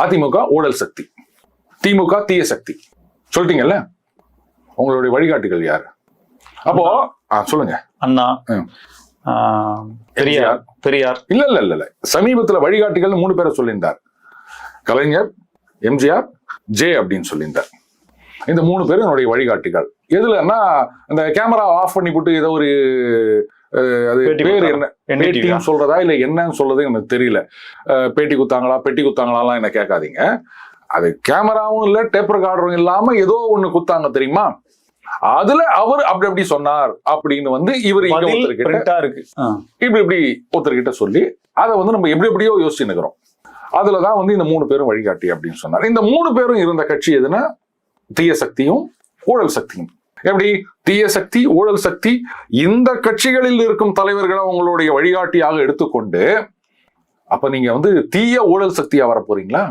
அதிமுக ஊழல் சக்தி, திமுக தீய சக்தி. சொல்லிட்டீங்கல்ல, உங்களுடைய வழிகாட்டிகள் யாரு? அப்போ சொல்லுங்க. அண்ணா, பெரியார். பெரியார் இல்ல இல்ல இல்ல இல்ல சமீபத்துல வழிகாட்டிகள் 3 பேரை சொல்லியிருந்தார். கலைஞர், எம்ஜிஆர், ஜே அப்படின்னு சொல்லியிருந்தார். இந்த 3 பேரும் என்னுடைய வழிகாட்டிகள். எதுலன்னா, அந்த கேமரா ஆஃப் பண்ணி போட்டு ஏதோ ஒரு அது பேர் என்ன, பேட்டின்னு சொல்றதா இல்ல என்னன்னு சொல்றது எனக்கு தெரியல. பேட்டி குத்தாங்களா பெட்டி குத்தாங்களாலாம் என்ன கேட்காதீங்க. அது கேமராவும் இல்ல டேப் ரெக்கார்டரும் இல்லாம ஏதோ ஒண்ணு குத்தாங்க தெரியுமா? அதுல அவர் அப்படி சொன்னார் அப்படின்னு வந்து இவர் இப்படி ஒருத்தர்கிட்ட சொல்லி அதை வந்து நம்ம எப்படியோ யோசிச்சு நிக்கிறோம். அதுலதான் வந்து இந்த 3 பேரும் வழிகாட்டி அப்படின்னு சொன்னார். இந்த 3 பேரும் இருந்த கட்சி எதுனா தீய சக்தியும் ஊழல் சக்தியும். எப்படி தீய சக்தி ஊழல் சக்தி இந்த கட்சிகளில் இருக்கும் தலைவர்களை உங்களுடைய வழிகாட்டியாக எடுத்துக்கொண்டு அப்ப நீங்க வந்து தீய ஊழல் சக்தியா வர போறீங்களா?